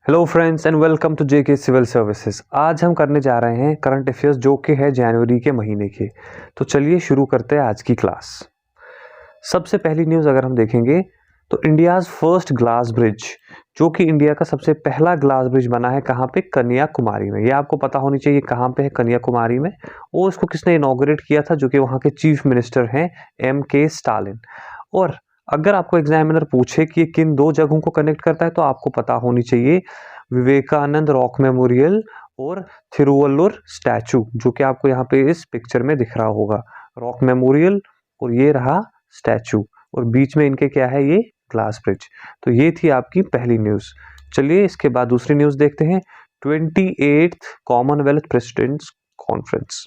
Hello friends and welcome to JK civil services. आज हम करने जा रहे हैं करंट अफेयर्स जो कि है जनवरी के महीने के। तो चलिए शुरू करते हैं आज की क्लास। सबसे पहली न्यूज़ अगर हम देखेंगे तो इंडियाज़ फर्स्ट ग्लास ब्रिज, जो कि इंडिया का सबसे पहला ग्लास ब्रिज बना है कहाँ पे? कन्याकुमारी में। ये आपको पता होनी चाहिए कहाँ पे है, कन्याकुमारी में। और इसको किसने इनॉग्रेट किया था? जो कि वहाँ के चीफ मिनिस्टर हैं M.K. स्टालिन। और अगर आपको एग्जामिनर पूछे कि ये किन दो जगहों को कनेक्ट करता है तो आपको पता होनी चाहिए विवेकानंद रॉक मेमोरियल और थिरुवल्लुर स्टैचू, जो कि आपको यहाँ पे इस पिक्चर में दिख रहा होगा। रॉक मेमोरियल और ये रहा स्टैचू, और बीच में इनके क्या है? ये ग्लास ब्रिज। तो ये थी आपकी पहली न्यूज़। चलिए इसके बाद दूसरी न्यूज़ देखते हैं। 28th Commonwealth presidents conference.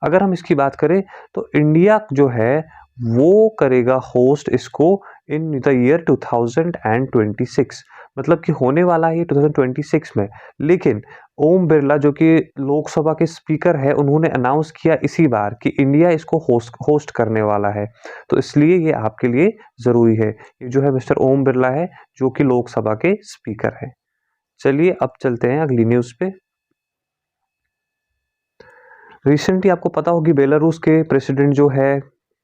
अगर हम इसकी बात करें तो इंडिया जो है वो करेगा होस्ट इसको इन द ईयर 2026, मतलब कि होने वाला है 2026 में। लेकिन ओम बिरला जो कि लोकसभा के स्पीकर है, उन्होंने अनाउंस किया इसी बार कि इंडिया इसको होस्ट करने वाला है। तो इसलिए ये आपके लिए ज़रूरी है। ये जो है मिस्टर ओम बिरला है जो कि लोकसभा के स्पीकर है। चलिए अब चलते हैं अगली न्यूज़ पे। रिसेंटली आपको पता होगी बेलारूस के प्रेसिडेंट जो है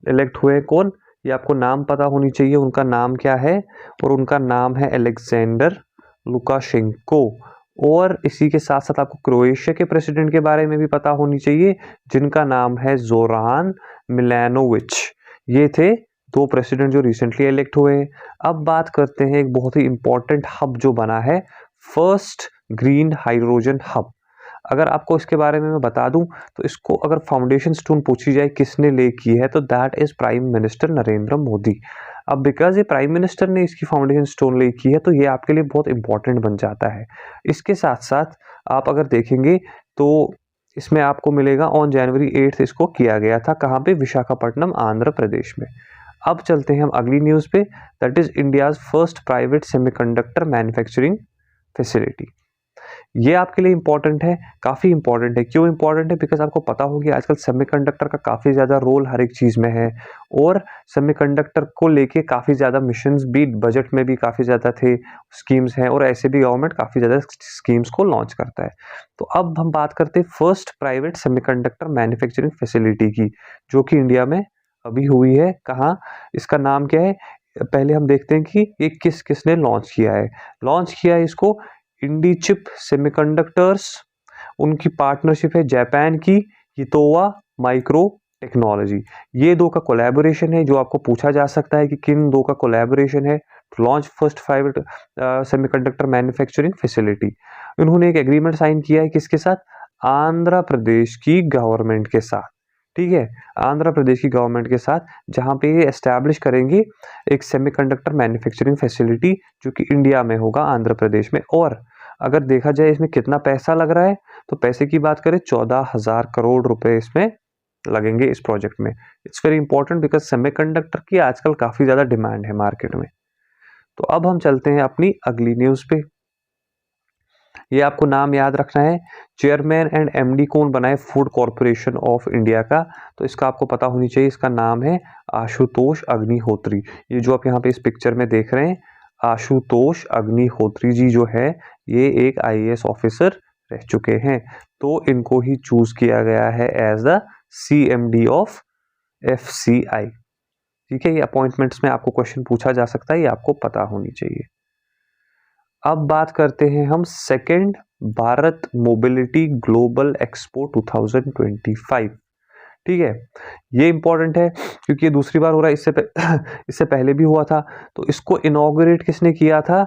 इलेक्ट हुए। कौन? ये आपको नाम पता होनी चाहिए। उनका नाम क्या है? और उनका नाम है अलेक्जेंडर लुकाशेंको। और इसी के साथ साथ आपको क्रोएशिया के प्रेसिडेंट के बारे में भी पता होनी चाहिए, जिनका नाम है जोरान मिलानोविच। ये थे दो प्रेसिडेंट जो रिसेंटली इलेक्ट हुए। अब बात करते हैं एक बहुत ही इंपॉर्टेंट हब जो बना है, फर्स्ट ग्रीन हाइड्रोजन हब। अगर आपको इसके बारे में मैं बता दूं तो इसको अगर फाउंडेशन स्टोन पूछी जाए किसने ले की है तो that is prime minister Narendra Modi. अब बिकॉज ये प्राइम मिनिस्टर ने इसकी फाउंडेशन स्टोन ले की है तो ये आपके लिए बहुत इंपॉर्टेंट बन जाता है। इसके साथ साथ आप अगर देखेंगे तो इसमें आपको मिलेगा ऑन जनवरी 8 इसको किया गया था। कहाँ पे? विशाखापट्टनम, आंध्र प्रदेश में। अब चलते हैं हम अगली न्यूज़ पे, that is India's first private semiconductor manufacturing facility. ये आपके लिए इंपॉर्टेंट है, काफ़ी इंपॉर्टेंट है। क्यों इंपॉर्टेंट है? बिकॉज आपको पता होगी आजकल सेमीकंडक्टर का काफ़ी ज़्यादा रोल हर एक चीज़ में है। और सेमीकंडक्टर को लेके काफ़ी ज़्यादा मिशंस भी बजट में भी काफ़ी ज़्यादा थे, स्कीम्स हैं, और ऐसे भी गवर्नमेंट काफ़ी ज़्यादा स्कीम्स को लॉन्च करता है। तो अब हम बात करते हैं first private semiconductor manufacturing facility की, जो कि इंडिया में अभी हुई है। कहाँ? इसका नाम क्या है? पहले हम देखते हैं कि ये किसने लॉन्च किया है। लॉन्च किया है इसको इंडीचिप सेमीकंडक्टर्स। उनकी पार्टनरशिप है जापान की हितोवा माइक्रो टेक्नोलॉजी। ये दो का कोलैबोरेशन है, जो आपको पूछा जा सकता है कि किन दो का कोलैबोरेशन है to launch first private semiconductor manufacturing facility. उन्होंने एक एग्रीमेंट साइन किया है किसके साथ? आंध्र प्रदेश की गवर्नमेंट के साथ। ठीक है, आंध्र प्रदेश की गवर्नमेंट के साथ, जहां पे ये एस्टैब्लिश करेंगे एक सेमीकंडक्टर मैन्युफैक्चरिंग फैसिलिटी जो कि इंडिया में होगा, आंध्र प्रदेश में। और अगर देखा जाए इसमें कितना पैसा लग रहा है तो पैसे की बात करें 14,000 करोड़ रुपए इसमें लगेंगे इस प्रोजेक्ट में। It's very important because semiconductor की आजकल काफ़ी ज़्यादा डिमांड है मार्केट में। तो अब हम चलते हैं अपनी अगली न्यूज़ पे। ये आपको नाम याद रखना है, चेयरमैन एंड एमडी कौन बनाए फूड कॉरपोरेशन ऑफ इंडिया का? तो इसका आपको पता होनी चाहिए। इसका नाम है आशुतोष अग्निहोत्री। ये जो आप यहाँ पे इस पिक्चर में देख रहे हैं, आशुतोष अग्निहोत्री जी जो है ये एक आईएएस ऑफिसर रह चुके हैं। तो इनको ही चूज किया गया है as the CMD of FCI। ठीक है, ये अपॉइंटमेंट्स में आपको क्वेश्चन पूछा जा सकता है, ये आपको पता होनी चाहिए। अब बात करते हैं हम second Bharat mobility global expo 2025। ठीक है, ये इंपॉर्टेंट है क्योंकि ये दूसरी बार हो रहा है। इससे पहले भी हुआ था। तो इसको इनॉग्रेट किसने किया था?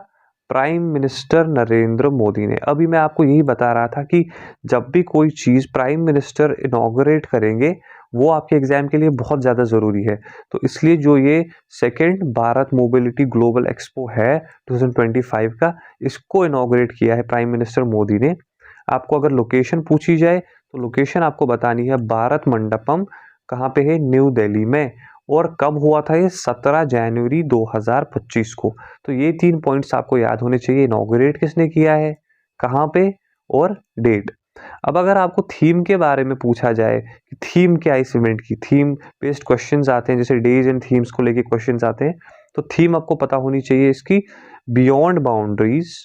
प्राइम मिनिस्टर नरेंद्र मोदी ने। अभी मैं आपको यही बता रहा था कि जब भी कोई चीज़ प्राइम मिनिस्टर इनॉग्रेट करेंगे वो आपके एग्जाम के लिए बहुत ज़्यादा ज़रूरी है। तो इसलिए जो ये second Bharat mobility global expo है 2025 का, इसको इनॉग्रेट किया है प्राइम मिनिस्टर मोदी ने। आपको अगर लोकेशन पूछी जाए तो लोकेशन आपको बतानी है भारत मंडपम। कहाँ पे है? न्यू दिल्ली में। और कब हुआ था ये? 17 जनवरी 2025 को। तो ये 3 पॉइंट्स आपको याद होने चाहिए। इनॉग्रेट किसने किया है, कहाँ पे, और डेट। अब अगर आपको थीम के बारे में पूछा जाए कि थीम क्या है इस इवेंट की, थीम बेस्ड क्वेश्चंस आते हैं, जैसे डेज एंड थीम्स को लेके क्वेश्चंस आते हैं, तो थीम आपको पता होनी चाहिए इसकी बियॉन्ड बाउंड्रीज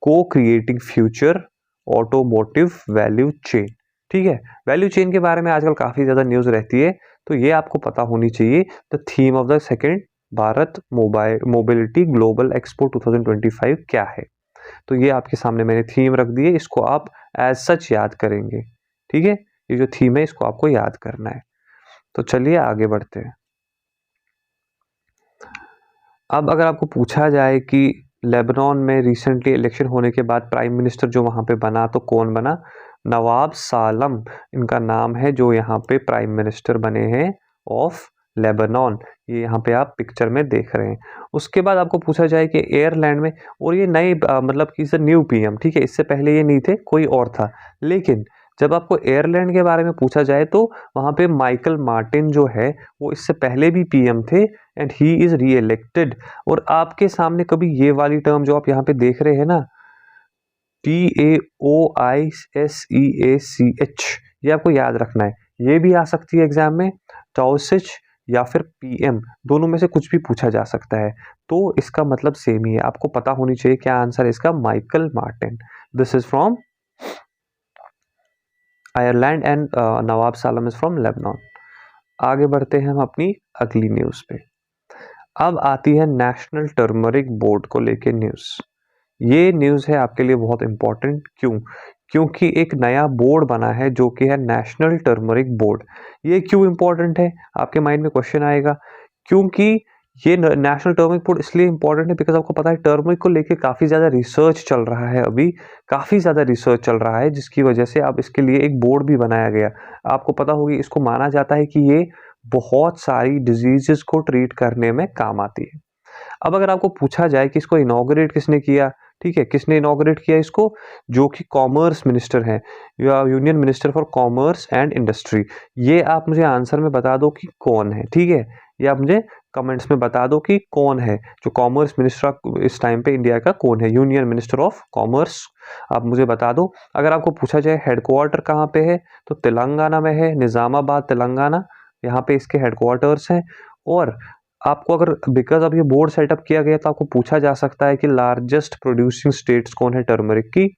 को creating future automotive value chain. ठीक है, वैल्यू चेन के बारे में आजकल काफ़ी ज़्यादा न्यूज़ रहती है, तो ये आपको पता होनी चाहिए। The theme of the second Bharat mobility global expo 2025 क्या है। तो ये आपके सामने मैंने थीम रख दी है, इसको आप एज सच याद करेंगे। ठीक है, ये जो थीम है इसको आपको याद करना है। तो चलिए आगे बढ़ते हैं। अब अगर आपको पूछा जाए कि लेबनान में रिसेंटली इलेक्शन होने के बाद प्राइम मिनिस्टर जो वहाँ पे बना, तो कौन बना? नवाब सालम इनका नाम है, जो यहाँ पे प्राइम मिनिस्टर बने हैं ऑफ लेबनान। ये यहाँ पे आप पिक्चर में देख रहे हैं। उसके बाद आपको पूछा जाए कि एयरलैंड में, और ये नए मतलब कि न्यू पीएम, ठीक है, इससे पहले ये नहीं थे, कोई और था। लेकिन जब आपको एयरलैंड के बारे में पूछा जाए तो वहाँ पे माइकल मार्टिन जो है वो इससे पहले भी पीएम थे एंड ही इज री इलेक्टेड। और आपके सामने कभी ये वाली टर्म जो आप यहाँ पे देख रहे हैं ना, TAOISEACH, ये आपको याद रखना है। ये भी आ सकती है एग्जाम में, टाउसिच या फिर पीएम, दोनों में से कुछ भी पूछा जा सकता है। तो इसका मतलब सेम ही है, आपको पता होनी चाहिए क्या आंसर है इसका, Michael Martin. This is from Ireland and Nawab Salam is from Lebanon. आगे बढ़ते हैं हम अपनी अगली न्यूज़ पे। अब आती है नेशनल टर्मरिक बोर्ड को लेके न्यूज़। ये न्यूज़ है आपके लिए बहुत इंपॉर्टेंट। क्यों? क्योंकि एक नया बोर्ड बना है जो कि है नेशनल टर्मरिक बोर्ड। ये क्यों इंपॉर्टेंट है, आपके माइंड में क्वेश्चन आएगा। क्योंकि ये नेशनल टर्मरिक बोर्ड इसलिए इंपॉर्टेंट है बिकॉज आपको पता है टर्मरिक को लेके काफ़ी ज़्यादा रिसर्च चल रहा है, अभी काफ़ी ज़्यादा रिसर्च चल रहा है, जिसकी वजह से अब इसके लिए एक बोर्ड भी बनाया गया। आपको पता होगी, इसको माना जाता है कि ये बहुत सारी डिजीजेस को ट्रीट करने में काम आती है। अब अगर आपको पूछा जाए कि इसको इनॉग्रेट किसने किया, ठीक है, किसने इनॉग्रेट किया इसको, जो कि कॉमर्स मिनिस्टर हैं, या union minister for commerce and industry. ये आप मुझे आंसर में बता दो कि कौन है। ठीक है, ये आप मुझे कमेंट्स में बता दो कि कौन है जो कॉमर्स मिनिस्टर इस टाइम पे इंडिया का, कौन है यूनियन मिनिस्टर ऑफ कॉमर्स, आप मुझे बता दो। अगर आपको पूछा जाए हेडक्वार्टर कहाँ पे है, तो तेलंगाना में है, निज़ामाबाद तेलंगाना, यहाँ पे इसके हेडक्वार्टर्स हैं। और आपको अगर बिकॉज अब ये बोर्ड सेटअप किया गया तो आपको पूछा जा सकता है कि लार्जेस्ट प्रोड्यूसिंग स्टेट्स कौन है टर्मरिक की,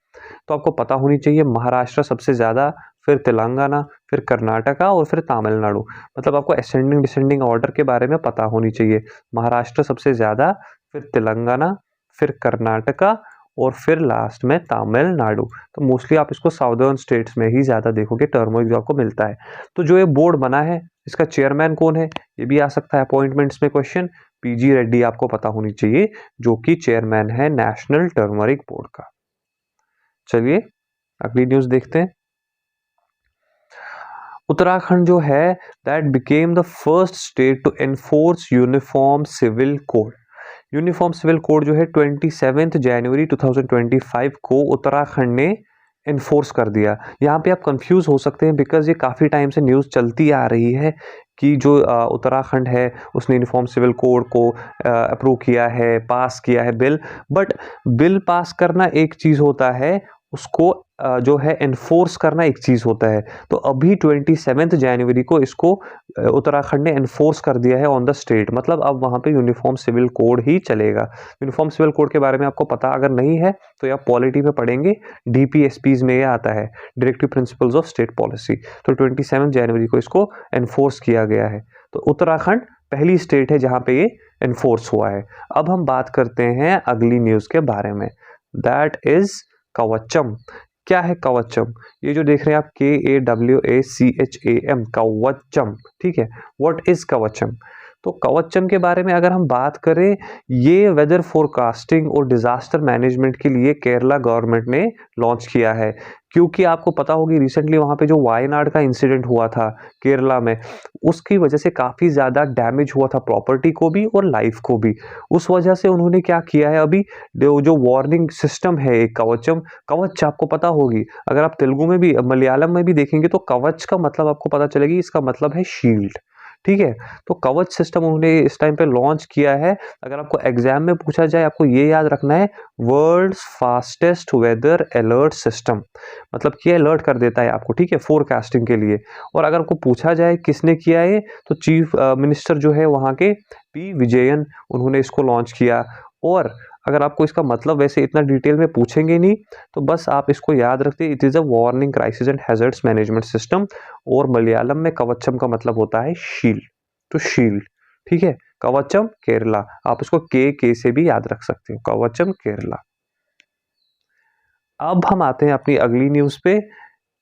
तो आपको पता होनी चाहिए महाराष्ट्र सबसे ज़्यादा, फिर तेलंगाना, फिर कर्नाटका और फिर तमिलनाडु। मतलब आपको असेंडिंग डिसेंडिंग ऑर्डर के बारे में पता होनी चाहिए। महाराष्ट्र सबसे ज़्यादा, फिर तेलंगाना, फिर कर्नाटका और फिर लास्ट में तमिलनाडु। तो मोस्टली आप इसको साउदर्न स्टेट्स में ही ज़्यादा देखोगे टर्मरिक जो आपको मिलता है। तो जो ये बोर्ड बना है इसका चेयरमैन कौन है, ये भी आ सकता है अपॉइंटमेंट्स में क्वेश्चन। पीजी रेड्डी आपको पता होनी चाहिए, जो कि चेयरमैन है नेशनल टर्मरिक बोर्ड का। चलिए अगली न्यूज़ देखते हैं। उत्तराखंड जो है that became the first state to enforce uniform civil code. Uniform civil code जो है 27 जनवरी 2025 को उत्तराखंड ने इन्फोर्स कर दिया। यहाँ पे आप कंफ्यूज हो सकते हैं बिकॉज ये काफ़ी टाइम से न्यूज़ चलती आ रही है कि जो उत्तराखंड है उसने यूनिफॉर्म सिविल कोड को अप्रूव किया है, पास किया है बिल। बट बिल पास करना एक चीज़ होता है, उसको जो है एनफोर्स करना एक चीज़ होता है। तो अभी 27 जनवरी को इसको उत्तराखंड ने एनफोर्स कर दिया है ऑन द स्टेट। मतलब अब वहाँ पे यूनिफॉर्म सिविल कोड ही चलेगा। यूनिफॉर्म सिविल कोड के बारे में आपको पता अगर नहीं है तो आप पॉलिटी में पढ़ेंगे, DPSPs में ये आता है, directive principles of state policy. तो 27 जनवरी को इसको एनफोर्स किया गया है। तो उत्तराखंड पहली स्टेट है जहाँ पे ये एनफोर्स हुआ है। अब हम बात करते हैं अगली न्यूज़ के बारे में, दैट इज कवचम। क्या है कवचम? ये जो देख रहे हैं आप KAWACHAM, कवचम। ठीक है, व्हाट इज कवचम? तो कवचम के बारे में अगर हम बात करें, ये वेदर फोरकास्टिंग और डिजास्टर मैनेजमेंट के लिए केरला गवर्नमेंट ने लॉन्च किया है। क्योंकि आपको पता होगी रिसेंटली वहाँ पे जो वायनाड का इंसिडेंट हुआ था केरला में, उसकी वजह से काफ़ी ज़्यादा डैमेज हुआ था प्रॉपर्टी को भी और लाइफ को भी। उस वजह से उन्होंने क्या किया है, अभी जो वार्निंग सिस्टम है एक कवचम, कवच आपको पता होगी, अगर आप तेलुगु में भी मलयालम में भी देखेंगे तो कवच का मतलब आपको पता चलेगी, इसका मतलब है शील्ड। ठीक है, तो कवच सिस्टम उन्होंने इस टाइम पे लॉन्च किया है। अगर आपको एग्जाम में पूछा जाए आपको ये याद रखना है, world's fastest weather alert system, मतलब कि अलर्ट कर देता है आपको, ठीक है, फोरकास्टिंग के लिए। और अगर आपको पूछा जाए किसने किया है, तो चीफ मिनिस्टर जो है वहाँ के P. विजयन, उन्होंने इसको लॉन्च किया। और अगर आपको इसका मतलब वैसे इतना डिटेल में पूछेंगे नहीं तो बस आप इसको याद रखते, it is a warning crisis and hazards management system. और मलयालम में कवचम का मतलब होता है शील्ड, तो शील्ड, ठीक है। कवचम केरला, आप इसको के से भी याद रख सकते हो, कवचम केरला। अब हम आते हैं अपनी अगली न्यूज़ पे,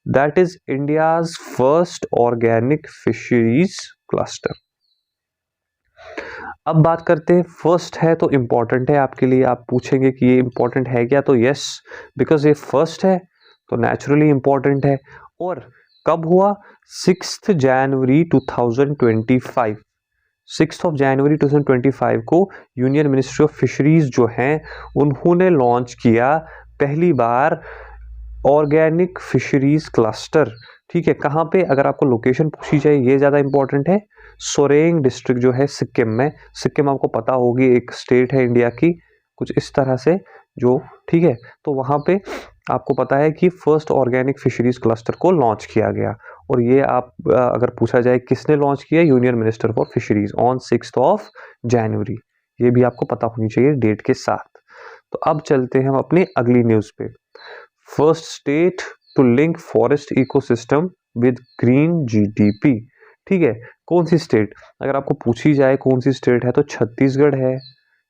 that is India's first organic fisheries cluster. अब बात करते हैं, फर्स्ट है तो इम्पॉर्टेंट है आपके लिए। आप पूछेंगे कि ये इम्पॉर्टेंट है क्या, तो यस, बिकॉज ये फर्स्ट है तो नेचुरली इम्पॉर्टेंट है। और कब हुआ, 6 जनवरी 2025, 6 जनवरी 2025 को यूनियन मिनिस्ट्री ऑफ फिशरीज जो हैं उन्होंने लॉन्च किया पहली बार ऑर्गेनिक फिशरीज क्लस्टर, ठीक है। कहाँ पे, अगर आपको लोकेशन पूछी जाए ये ज़्यादा इंपॉर्टेंट है, सोरेंग डिस्ट्रिक्ट जो है सिक्किम में। सिक्किम आपको पता होगी एक स्टेट है इंडिया की, कुछ इस तरह से जो, ठीक है। तो वहाँ पे आपको पता है कि फर्स्ट ऑर्गेनिक फिशरीज क्लस्टर को लॉन्च किया गया। और ये आप अगर पूछा जाए किसने लॉन्च किया, union minister for fisheries on 6 जनवरी, ये भी आपको पता होनी चाहिए डेट के साथ। तो अब चलते हैं हम अपनी अगली न्यूज़ पे, first state to link forest ecosystem with green GDP, ठीक है। कौन सी स्टेट, अगर आपको पूछी जाए कौन सी स्टेट है तो छत्तीसगढ़ है।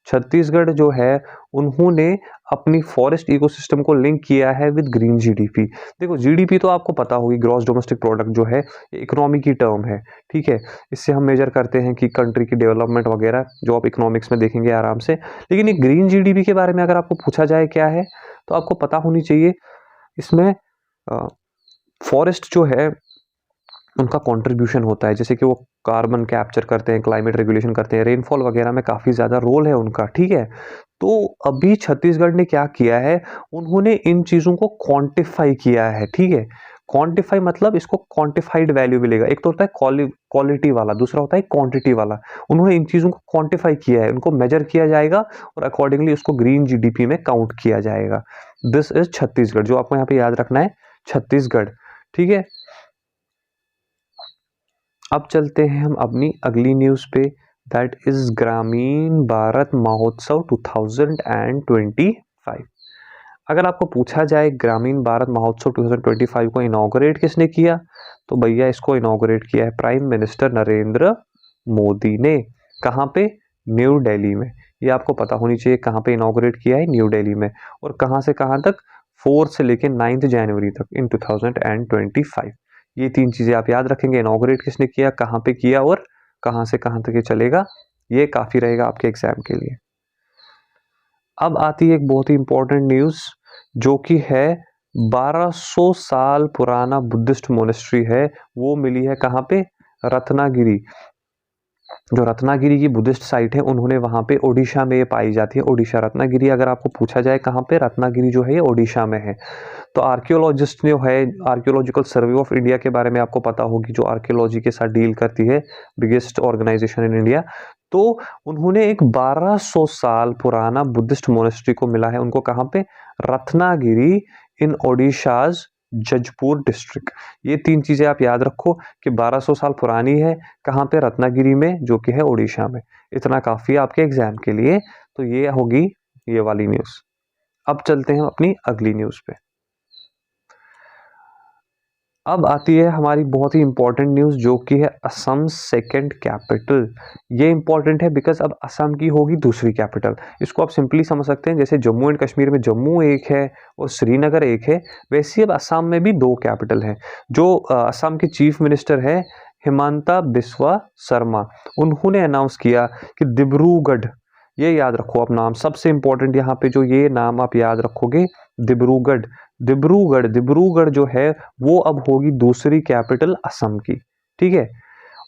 छत्तीसगढ़ जो है उन्होंने अपनी फॉरेस्ट इकोसिस्टम को लिंक किया है विद ग्रीन जीडीपी। देखो जीडीपी तो आपको पता होगी, ग्रॉस डोमेस्टिक प्रोडक्ट जो है इकोनॉमी की टर्म है, ठीक है। इससे हम मेजर करते हैं कि कंट्री की डेवलपमेंट वगैरह, जो आप इकोनॉमिक्स में देखेंगे आराम से। लेकिन ये ग्रीन जीडीपी के बारे में अगर आपको पूछा जाए क्या है, तो आपको पता होनी चाहिए इसमें फॉरेस्ट जो है उनका कंट्रीब्यूशन होता है, जैसे कि वो कार्बन कैप्चर करते हैं, क्लाइमेट रेगुलेशन करते हैं, रेनफॉल वगैरह में काफ़ी ज़्यादा रोल है उनका, ठीक है। तो अभी छत्तीसगढ़ ने क्या किया है, उन्होंने इन चीज़ों को क्वांटिफाई किया है, ठीक है। क्वांटिफाई मतलब इसको क्वांटिफाइड वैल्यू मिलेगा, एक तो होता है क्वालिटी वाला, दूसरा होता है क्वांटिटी वाला। उन्होंने इन चीज़ों को क्वांटिफाई किया है, उनको मेजर किया जाएगा और अकॉर्डिंगली उसको ग्रीन जीडीपी में काउंट किया जाएगा। दिस इज छत्तीसगढ़, जो आपको यहाँ पे याद रखना है, छत्तीसगढ़, ठीक है। अब चलते हैं हम अपनी अगली न्यूज़ पे, दैट इज ग्रामीण भारत महोत्सव 2025। अगर आपको पूछा जाए ग्रामीण भारत महोत्सव 2025 को इनॉग्रेट किसने किया, तो भैया इसको इनॉग्रेट किया है प्राइम मिनिस्टर नरेंद्र मोदी ने। कहाँ पे, न्यू दिल्ली में। ये आपको पता होनी चाहिए कहाँ पे इनॉग्रेट किया है, न्यू दिल्ली में। और कहाँ से कहाँ तक, 4 से लेकर 9 जनवरी तक इन 2025। ये 3 चीज़ें आप याद रखेंगे, इनॉग्रेट किसने किया, कहाँ पे किया और कहाँ से कहाँ तक ये चलेगा, ये काफ़ी रहेगा आपके एग्जाम के लिए। अब आती है एक बहुत ही इंपॉर्टेंट न्यूज़, जो कि है 1200 साल पुराना बुद्धिस्ट मोनेस्ट्री है, वो मिली है कहाँ पे, रत्नागिरी। जो रत्नागिरी की बुद्धिस्ट साइट है, उन्होंने वहाँ पे ओडिशा में ये पाई जाती है, ओडिशा रत्नागिरी। अगर आपको पूछा जाए कहाँ पे, रत्नागिरी जो है ये ओडिशा में है। तो आर्कियोलॉजिस्ट जो है, आर्कियोलॉजिकल सर्वे ऑफ इंडिया के बारे में आपको पता होगी, जो आर्कियोलॉजी के साथ डील करती है, बिगेस्ट ऑर्गेनाइजेशन इन इंडिया। तो उन्होंने एक 1200 साल पुराना बुद्धिस्ट मोनेस्ट्री को मिला है उनको, कहाँ पे, रत्नागिरी इन ओडिशाज जजपुर डिस्ट्रिक्ट। ये 3 चीजें आप याद रखो कि 1200 साल पुरानी है, कहाँ पे, रत्नागिरी में, जो कि है ओडिशा में। इतना काफी आपके एग्जाम के लिए। तो ये होगी ये वाली न्यूज। अब चलते हैं अपनी अगली न्यूज पे। अब आती है हमारी बहुत ही इंपॉर्टेंट न्यूज़, जो कि है असम सेकंड कैपिटल। ये इंपॉर्टेंट है बिकॉज अब असम की होगी दूसरी कैपिटल। इसको आप सिंपली समझ सकते हैं, जैसे जम्मू एंड कश्मीर में जम्मू एक है और श्रीनगर एक है, वैसे अब असम में भी 2 कैपिटल हैं। जो असम के चीफ मिनिस्टर है हिमंता बिस्वा शर्मा, उन्होंने अनाउंस किया कि डिब्रूगढ़, ये याद रखो आप नाम, सबसे इंपॉर्टेंट यहाँ पे जो ये नाम आप याद रखोगे, डिब्रूगढ़। डिब्रूगढ़, डिब्रूगढ़ जो है वो अब होगी दूसरी कैपिटल असम की, ठीक है।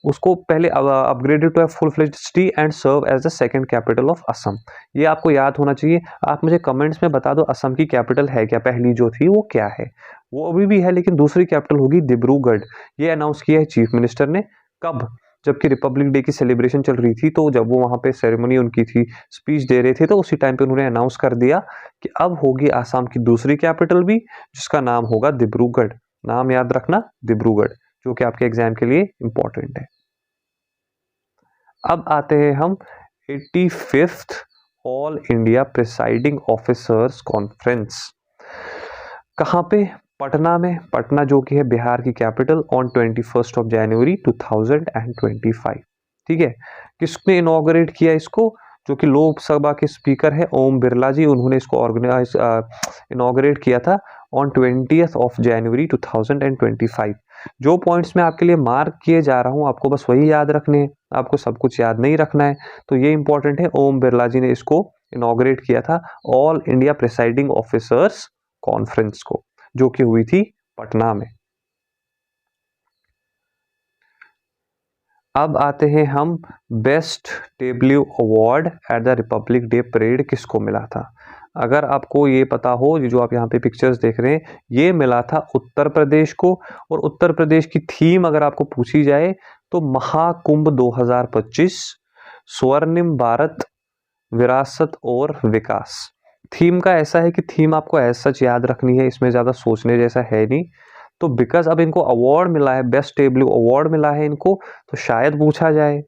उसको पहले upgraded to full fledged city and serve as the second capital of Assam. ये आपको याद होना चाहिए। आप मुझे कमेंट्स में बता दो असम की कैपिटल है क्या, पहली जो थी वो क्या है। वो अभी भी है लेकिन दूसरी कैपिटल होगी डिब्रूगढ़। ये अनाउंस किया है चीफ मिनिस्टर ने। कब, जबकि रिपब्लिक डे की सेलिब्रेशन चल रही थी, तो जब वो वहाँ पे सेरेमनी उनकी थी, स्पीच दे रहे थे, तो उसी टाइम पे उन्होंने अनाउंस कर दिया कि अब होगी आसाम की दूसरी कैपिटल भी, जिसका नाम होगा डिब्रूगढ़। नाम याद रखना, डिब्रूगढ़, जो कि आपके एग्जाम के लिए इंपॉर्टेंट है। अब आते हैं हम 85th all India presiding officers conference. कहाँ पे? पटना में। पटना जो कि है बिहार की कैपिटल, ऑन 21 जनवरी 2025। ठीक है, किसने इनॉग्रेट किया इसको? जो कि लोकसभा के स्पीकर है ओम बिरला जी, उन्होंने इसको ऑर्गेनाइज इनॉग्रेट किया था ऑन 20 जनवरी 2025। जो पॉइंट्स मैं आपके लिए मार्क किए जा रहा हूँ आपको बस वही याद रखने हैं, आपको सब कुछ याद नहीं रखना है। तो ये इंपॉर्टेंट है, ओम बिरला जी ने इसको इनॉग्रेट किया था all India presiding officers conference को, जो कि हुई थी पटना में। अब आते हैं हम, best debut award at the Republic day parade किसको मिला था? अगर आपको ये पता हो, जो आप यहाँ पे पिक्चर्स देख रहे हैं, ये मिला था उत्तर प्रदेश को। और उत्तर प्रदेश की थीम अगर आपको पूछी जाए तो महाकुंभ 2025, स्वर्णिम भारत, विरासत और विकास। थीम का ऐसा है कि थीम आपको ऐसा सच याद रखनी है, इसमें ज़्यादा सोचने जैसा है नहीं। तो बिकॉज अब इनको अवार्ड मिला है, बेस्ट डेब्यू अवार्ड मिला है इनको, तो शायद पूछा जाए।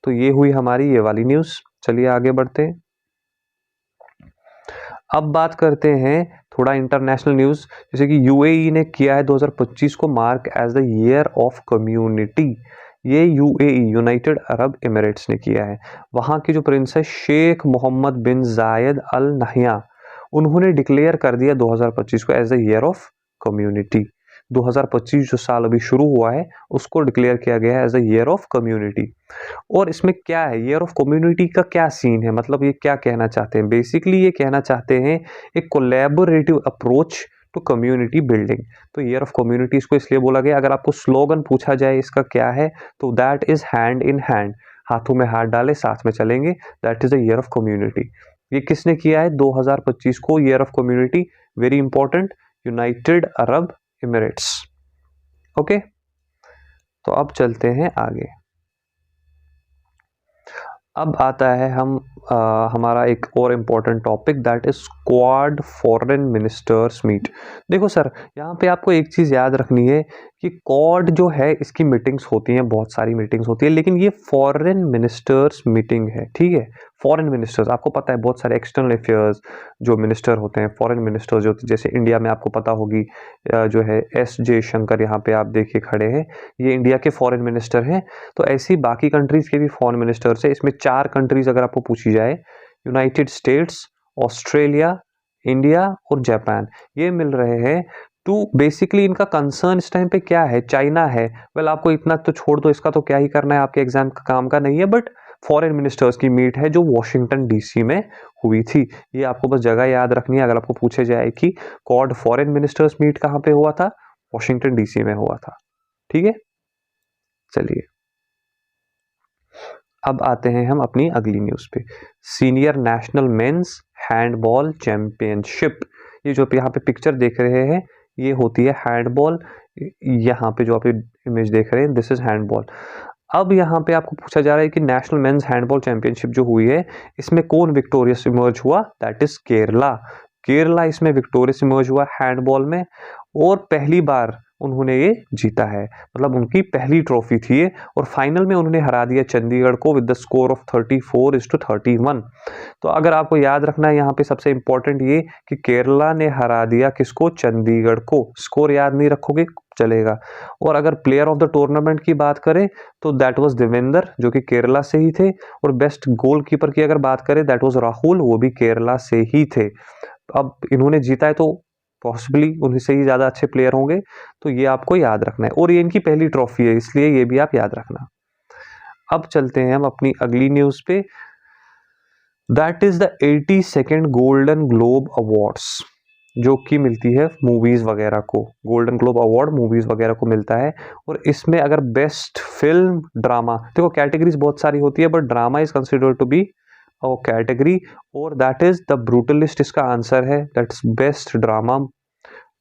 तो ये हुई हमारी ये वाली न्यूज़। चलिए आगे बढ़ते हैं। अब बात करते हैं थोड़ा इंटरनेशनल न्यूज़, जैसे कि यूएई ने किया है 2025 को mark as the year of community. ये यूएई, यूनाइटेड अरब एमिरेट्स ने किया है। वहाँ के जो प्रिंस है शेख मोहम्मद बिन जायद अल नहयान, उन्होंने डिक्लेयर कर दिया 2025 को as the year of community. 2025 जो साल अभी शुरू हुआ है उसको डिक्लेयर किया गया है as the year of community. और इसमें क्या है, ईयर ऑफ कम्युनिटी का क्या सीन है, मतलब ये क्या कहना चाहते हैं? बेसिकली ये कहना चाहते हैं एक collaborative approach to community building. तो ईयर ऑफ कम्युनिटी इसको इसलिए बोला गया। अगर आपको स्लोगन पूछा जाए इसका क्या है, तो that is hand in hand, हाथों में हाथ डाले साथ में चलेंगे, that is the year of community. ये किसने किया है 2025 को year of community? Very important, United Arab Emirates. Okay, तो अब चलते हैं आगे। अब आता है हमारा एक और important topic, that is Quad foreign ministers meet. देखो सर, यहाँ पे आपको एक चीज़ याद रखनी है कि क्वाड जो है इसकी मीटिंग्स होती हैं, बहुत सारी मीटिंग्स होती है, लेकिन ये फॉरेन मिनिस्टर्स मीटिंग है। ठीक है, फॉरेन मिनिस्टर्स, आपको पता है बहुत सारे एक्सटर्नल अफेयर्स जो मिनिस्टर होते हैं, फॉरेन मिनिस्टर्स जो, जैसे इंडिया में आपको पता होगी जो है एस जयशंकर, यहाँ पे आप देखिए खड़े हैं, ये इंडिया के फॉरेन मिनिस्टर हैं। तो ऐसी बाकी कंट्रीज़ के भी फॉरेन मिनिस्टर्स है। इसमें 4 कंट्रीज़ अगर आपको पूछी जाए, यूनाइटेड स्टेट्स, ऑस्ट्रेलिया, इंडिया और जापान, ये मिल रहे हैं टू। बेसिकली इनका कंसर्न इस टाइम पे क्या है? चाइना है। वेल आपको इतना तो छोड़ दो, इसका तो क्या ही करना है, आपके एग्जाम का काम का नहीं है। बट फॉरेन मिनिस्टर्स की मीट है जो वॉशिंगटन डीसी में हुई थी। ये आपको बस जगह याद रखनी है। अगर आपको पूछे जाए कि क्वाड फॉरेन मिनिस्टर्स मीट कहाँ पे हुआ था, वॉशिंगटन डीसी में हुआ था। ठीक है, चलिए अब आते हैं हम अपनी अगली न्यूज़ पे। Senior national men's handball championship, ये जो यहाँ पे पिक्चर देख रहे हैं ये होती है हैंडबॉल। यहाँ पे जो आप इमेज देख रहे हैं दिस इज हैंडबॉल। अब यहाँ पे आपको पूछा जा रहा है कि नेशनल मेंस हैंडबॉल चैंपियनशिप जो हुई है इसमें कौन विक्टोरियस इमर्ज हुआ? That is Kerala. केरला इसमें विक्टोरियस इमर्ज हुआ हैंडबॉल में, और पहली बार उन्होंने ये जीता है, मतलब उनकी पहली ट्रॉफी थी ये। और फाइनल में उन्होंने हरा दिया चंडीगढ़ को विद द स्कोर ऑफ 34-31। तो अगर आपको याद रखना है यहाँ पे सबसे इंपॉर्टेंट ये कि केरला ने हरा दिया किसको? चंडीगढ़ को। स्कोर याद नहीं रखोगे चलेगा। और अगर प्लेयर ऑफ द टूर्नामेंट की बात करें तो दैट वाज देवेंद्र, जो कि केरला से ही थे। और बेस्ट गोलकीपर की अगर बात करें दैट वाज राहुल, वो भी केरला से ही थे। अब इन्होंने जीता है तो पॉसिबली उन्हीं से ही ज़्यादा अच्छे प्लेयर होंगे। तो ये आपको याद रखना है, और ये इनकी पहली ट्रॉफी है इसलिए ये भी आप याद रखना। अब चलते हैं हम अपनी अगली न्यूज़ पे, that is the 82nd golden globe awards, जो कि मिलती है मूवीज़ वगैरह को। गोल्डन ग्लोब अवार्ड मूवीज़ वगैरह को मिलता है। और इसमें अगर बेस्ट फिल्म ड्रामा, देखो कैटेगरीज बहुत सारी होती है but drama is considered to be a category, और दैट इज द ब्रूटलिस्ट इसका आंसर है। That's best drama,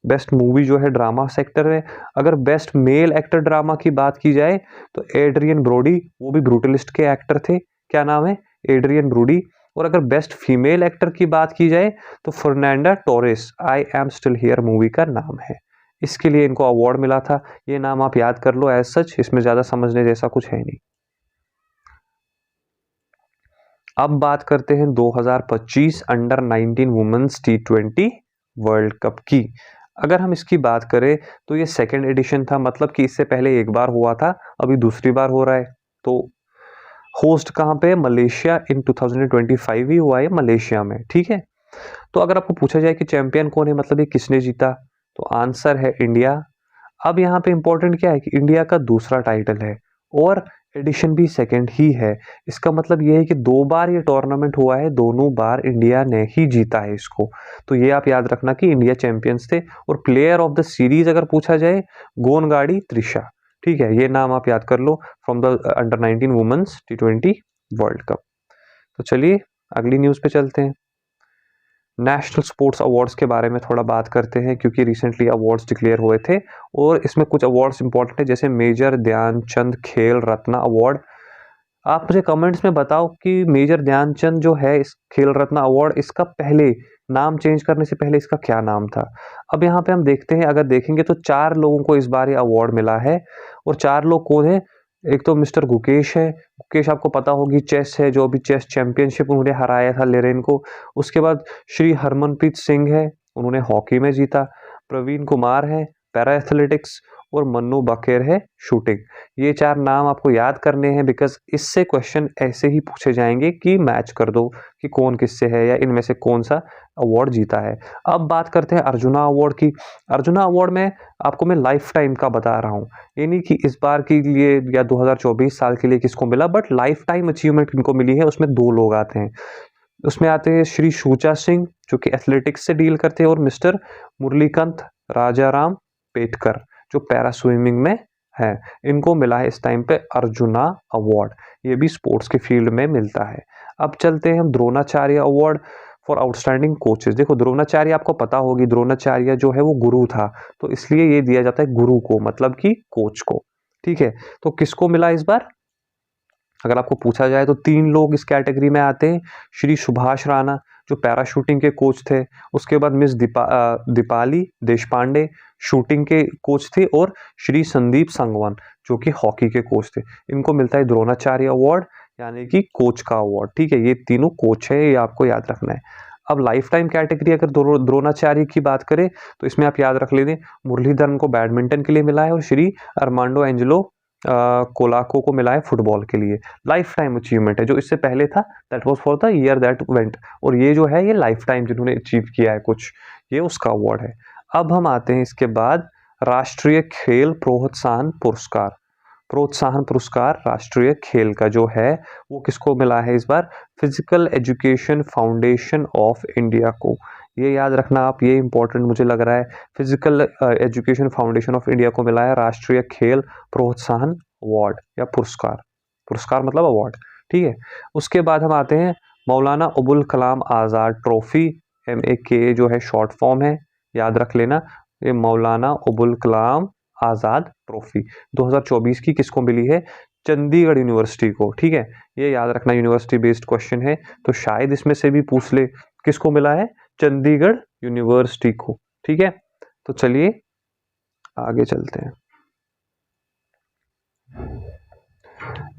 best movie जो है ड्रामा सेक्टर में। अगर बेस्ट मेल एक्टर ड्रामा की बात की जाए तो एड्रियन ब्रोडी, वो भी ब्रूटलिस्ट के एक्टर थे, क्या नाम है? Adrien Brody. और अगर बेस्ट फीमेल एक्टर की बात की जाए तो Fernanda Torres, I am still here movie का नाम है। इसके लिए इनको अवार्ड मिला था। ये नाम आप याद कर लो एज सच, इसमें ज़्यादा समझने जैसा कुछ है नहीं। अब बात करते हैं 2025 under 19 women's T20 world cup की। अगर हम इसकी बात करें तो ये सेकेंड एडिशन था, मतलब कि इससे पहले एक बार हुआ था, अभी दूसरी बार हो रहा है। तो होस्ट कहाँ पे? मलेशिया। इन 2025 ही हुआ है मलेशिया में, ठीक है। तो अगर आपको पूछा जाए कि चैंपियन कौन है, मतलब ये किसने जीता, तो आंसर है इंडिया। अब यहाँ पे इंपॉर्टेंट क्या है कि इंडिया का दूसरा टाइटल है और एडिशन भी सेकंड ही है। इसका मतलब ये है कि 2 बार ये टूर्नामेंट हुआ है, दोनों बार इंडिया ने ही जीता है इसको। तो ये आप याद रखना कि इंडिया चैंपियंस थे। और प्लेयर ऑफ द सीरीज अगर पूछा जाए, गोनगाड़ी त्रिशा, ठीक है, ये नाम आप याद कर लो from the under 19 women's T20 world cup. तो चलिए अगली न्यूज पे चलते हैं। नेशनल स्पोर्ट्स अवार्ड्स के बारे में थोड़ा बात करते हैं, क्योंकि रिसेंटली अवार्ड्स डिक्लेयर हुए थे और इसमें कुछ अवार्ड्स इंपॉर्टेंट है, जैसे मेजर ध्यानचंद खेल रत्न अवार्ड। आप मुझे कमेंट्स में बताओ कि मेजर ध्यानचंद जो है इस खेल रत्न अवार्ड, इसका पहले नाम चेंज करने से पहले इसका क्या नाम था। अब यहाँ पे हम देखते हैं, अगर देखेंगे तो 4 लोगों को इस बार ये अवार्ड मिला है। और 4 लोग कौन है? एक तो मिस्टर गुकेश है। गुकेश आपको पता होगी, चेस है, जो अभी चेस चैंपियनशिप उन्होंने हराया था लेरेन को। उसके बाद श्री हरमनप्रीत सिंह है, उन्होंने हॉकी में जीता। प्रवीण कुमार है, पैरा एथलेटिक्स। और मन्नू बकेर है, शूटिंग। ये 4 नाम आपको याद करने हैं, बिकॉज इससे क्वेश्चन ऐसे ही पूछे जाएंगे कि मैच कर दो कि कौन किससे है या इनमें से कौन सा अवार्ड जीता है। अब बात करते हैं अर्जुना अवार्ड की। अर्जुना अवार्ड में आपको मैं लाइफ टाइम का बता रहा हूँ, यानी कि इस बार के लिए या 2024 साल के लिए किसको मिला, बट लाइफ टाइम अचीवमेंट किनको मिली है, उसमें 2 लोग आते हैं। उसमें आते हैं श्री शूचा सिंह, जो कि एथलेटिक्स से डील करते हैं, और मिस्टर मुरलीकांत राजाराम पेटकर, जो पैरा स्विमिंग में है। इनको मिला है इस टाइम पे अर्जुना अवार्ड। ये भी स्पोर्ट्स के फील्ड में मिलता है। अब चलते हैं हम Dronacharya award for outstanding coaches. देखो, द्रोणाचार्य आपको पता होगी, द्रोणाचार्य जो है वो गुरु था, तो इसलिए ये दिया जाता है गुरु को, मतलब कि कोच को, ठीक है। तो किसको मिला इस बार? अगर आपको पूछा जाए तो 3 लोग इस कैटेगरी में आते हैं। श्री सुभाष राणा, जो पैराशूटिंग के कोच थे। उसके बाद मिस दीपाली देशपांडे, शूटिंग के कोच थे। और श्री संदीप संगवान, जो कि हॉकी के कोच थे। इनको मिलता है द्रोणाचार्य अवार्ड, यानी कि कोच का अवार्ड, ठीक है। ये तीनों कोच है, ये आपको याद रखना है। अब लाइफ टाइम कैटेगरी अगर द्रोणाचार्य की बात करें तो इसमें आप याद रख लेते, मुरलीधरन को बैडमिंटन के लिए मिला है और श्री अरमांडो एंजेलो कोलाको को मिला है फुटबॉल के लिए। लाइफ टाइम अचीवमेंट है। जो इससे पहले था that was for the year that went, और ये जो है ये लाइफ टाइम जिन्होंने अचीव किया है कुछ, ये उसका अवार्ड है। अब हम आते हैं इसके बाद राष्ट्रीय खेल प्रोत्साहन पुरस्कार। प्रोत्साहन पुरस्कार राष्ट्रीय खेल का जो है वो किसको मिला है इस बार? Physical education foundation of India को। ये याद रखना आप, ये इंपॉर्टेंट मुझे लग रहा है। Physical education foundation of India को मिला है राष्ट्रीय खेल प्रोत्साहन अवार्ड या पुरस्कार। पुरस्कार मतलब अवार्ड, ठीक है। उसके बाद हम आते हैं मौलाना अबुल कलाम आज़ाद ट्रॉफी, MAKA जो है शॉर्ट फॉर्म है, याद रख लेना। ये मौलाना अबुल कलाम आज़ाद ट्रॉफी 2024 की किसको मिली है? चंडीगढ़ यूनिवर्सिटी को, ठीक है। ये याद रखना, यूनिवर्सिटी बेस्ड क्वेश्चन है, तो शायद इसमें से भी पूछ ले किसको मिला है? चंडीगढ़ यूनिवर्सिटी को, ठीक है। तो चलिए आगे चलते हैं।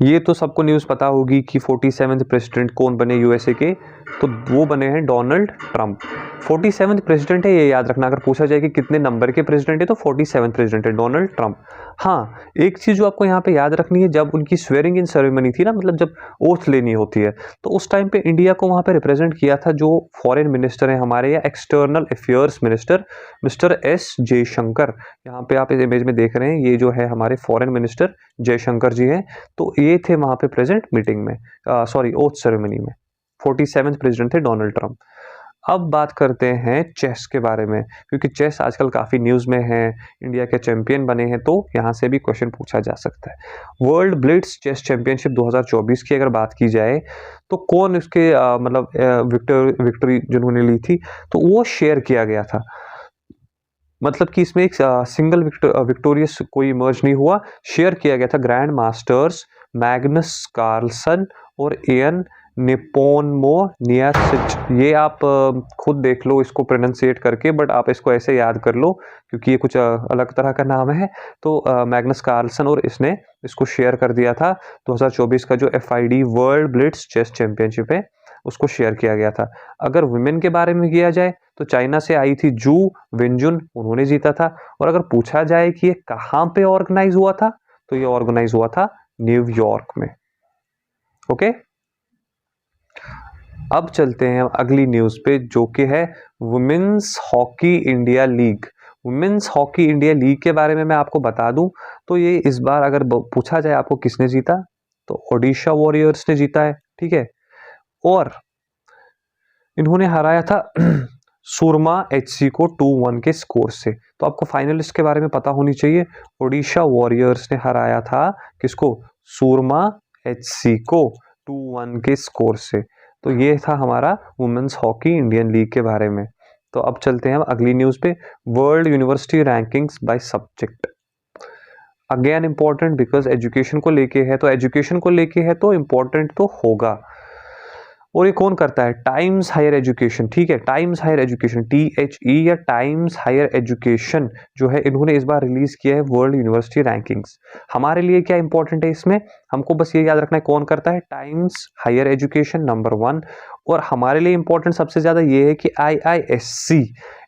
ये तो सबको न्यूज़ पता होगी कि 47वें प्रेसिडेंट कौन बने USA के, तो वो बने हैं डोनाल्ड ट्रंप। 47वें प्रेसिडेंट है, ये याद रखना। अगर पूछा जाए कि कितने नंबर के प्रेसिडेंट है, तो 47वें प्रेसिडेंट है डोनाल्ड ट्रंप। हाँ, एक चीज़ जो आपको यहाँ पे याद रखनी है, जब उनकी स्वेरिंग इन सेरेमनी थी ना, मतलब जब ओथ लेनी होती है, तो उस टाइम पे इंडिया को वहाँ पे रिप्रेजेंट किया था जो फॉरेन मिनिस्टर है हमारे, या external affairs minister, mister S Jaishankar. यहाँ पे आप इस इमेज में देख रहे हैं, ये जो है हमारे फॉरेन मिनिस्टर जयशंकर जी हैं। तो ये थे वहाँ पे प्रेजेंट मीटिंग में, सॉरी ओथ सेरेमनी में। 47वें प्रेसिडेंट थे डोनाल्ड ट्रंप। अब बात करते हैं चेस के बारे में, क्योंकि चेस आजकल काफ़ी न्यूज़ में है, इंडिया के चैंपियन बने हैं, तो यहाँ से भी क्वेश्चन पूछा जा सकता है। वर्ल्ड ब्लिट्स चेस चैंपियनशिप 2024 की अगर बात की जाए तो कौन इसके मतलब विक्ट्री जिन्होंने ली थी, तो वो शेयर किया गया था। मतलब कि इसमें एक सिंगल विक्टोरियस कोई इमर्ज नहीं हुआ, शेयर किया गया था ग्रैंड मास्टर्स मैग्नस कार्लसन और एन निपोनमोनियासिच। ये आप खुद देख लो इसको प्रोनाउंसिएट करके, बट आप इसको ऐसे याद कर लो क्योंकि ये कुछ अलग तरह का नाम है। तो मैग्नस कार्लसन और इसने इसको शेयर कर दिया था। 2024 का जो FID world blitz chess championship है उसको शेयर किया गया था। अगर वुमेन के बारे में किया जाए तो चाइना से आई थी जू विनजुन, उन्होंने जीता था। और अगर पूछा जाए कि ये कहाँ पे ऑर्गेनाइज हुआ था तो ये ऑर्गेनाइज हुआ था न्यूयॉर्क में। ओके, अब चलते हैं अगली न्यूज पे जो कि है women's hockey India league. Women's hockey India league के बारे में मैं आपको बता दूं तो ये इस बार अगर पूछा जाए आपको किसने जीता तो ओडिशा वॉरियर्स ने जीता है। ठीक है, और इन्होंने हराया था सुरमा HC को 2-1 के स्कोर से। तो आपको फाइनलिस्ट के बारे में पता होनी चाहिए। ओडिशा वॉरियर्स ने हराया था किसको, सुरमा HC को 2-1 के स्कोर से। तो ये था हमारा वुमेन्स हॉकी इंडियन लीग के बारे में। तो अब चलते हैं हम अगली न्यूज पे, world university rankings by subject. Again important because education को लेके है, तो एजुकेशन को लेके है तो इंपॉर्टेंट तो होगा। और ये कौन करता है, टाइम्स हायर एजुकेशन। ठीक है, टाइम्स हायर एजुकेशन THE या टाइम्स हायर एजुकेशन जो है इन्होंने इस बार रिलीज किया है वर्ल्ड यूनिवर्सिटी रैंकिंग्स। हमारे लिए क्या इंपॉर्टेंट है इसमें, हमको बस ये याद रखना है कौन करता है, टाइम्स हायर एजुकेशन नंबर 1। और हमारे लिए इंपॉर्टेंट सबसे ज्यादा ये है कि IISc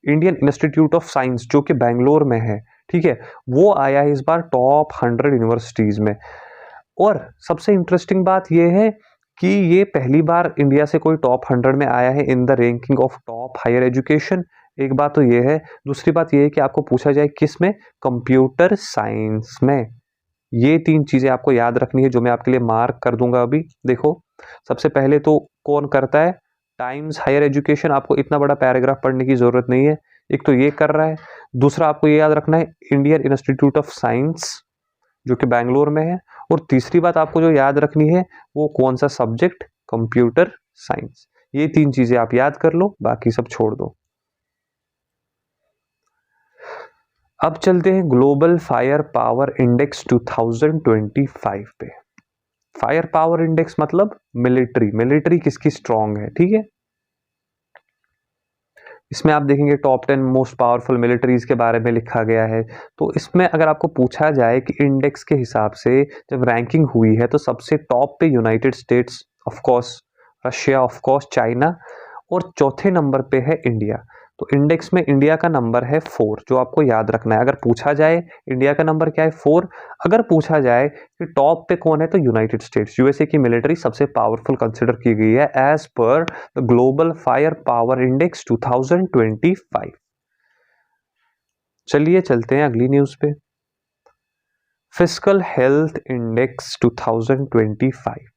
Indian institute of science जो कि बेंगलोर में है, ठीक है, वो आया है इस बार टॉप 100 यूनिवर्सिटीज में। और सबसे इंटरेस्टिंग बात यह है कि ये पहली बार इंडिया से कोई टॉप 100 में आया है in the ranking of top higher education. एक बात तो ये है, दूसरी बात ये है कि आपको पूछा जाए किस में, कंप्यूटर साइंस में। ये 3 चीजें आपको याद रखनी है जो मैं आपके लिए मार्क कर दूंगा अभी। देखो, सबसे पहले तो कौन करता है, टाइम्स हायर एजुकेशन। आपको इतना बड़ा पैराग्राफ पढ़ने की जरूरत नहीं है, एक तो ये कर रहा है। दूसरा आपको ये याद रखना है इंडियन इंस्टीट्यूट ऑफ साइंस जो कि बैंगलोर में है। और तीसरी बात आपको जो याद रखनी है वो कौन सा सब्जेक्ट, कंप्यूटर साइंस। ये 3 चीजें आप याद कर लो, बाकी सब छोड़ दो। अब चलते हैं ग्लोबल फायर पावर इंडेक्स 2025 पे। फायर पावर इंडेक्स मतलब मिलिट्री किसकी स्ट्रांग है। ठीक है, इसमें आप देखेंगे टॉप 10 मोस्ट पावरफुल मिलिट्रीज के बारे में लिखा गया है। तो इसमें अगर आपको पूछा जाए कि इंडेक्स के हिसाब से जब रैंकिंग हुई है तो सबसे टॉप पे United states, of course Russia, of course China, और चौथे नंबर पे है इंडिया। तो इंडेक्स में इंडिया का नंबर है 4 जो आपको याद रखना है। अगर पूछा जाए इंडिया का नंबर क्या है, 4। अगर पूछा जाए कि टॉप पे कौन है तो यूनाइटेड स्टेट्स, USA की मिलिट्री सबसे पावरफुल कंसिडर की गई है as per the Global Fire Power Index 2025। चलिए चलते हैं अगली न्यूज पे, फिस्कल हेल्थ इंडेक्स 2025।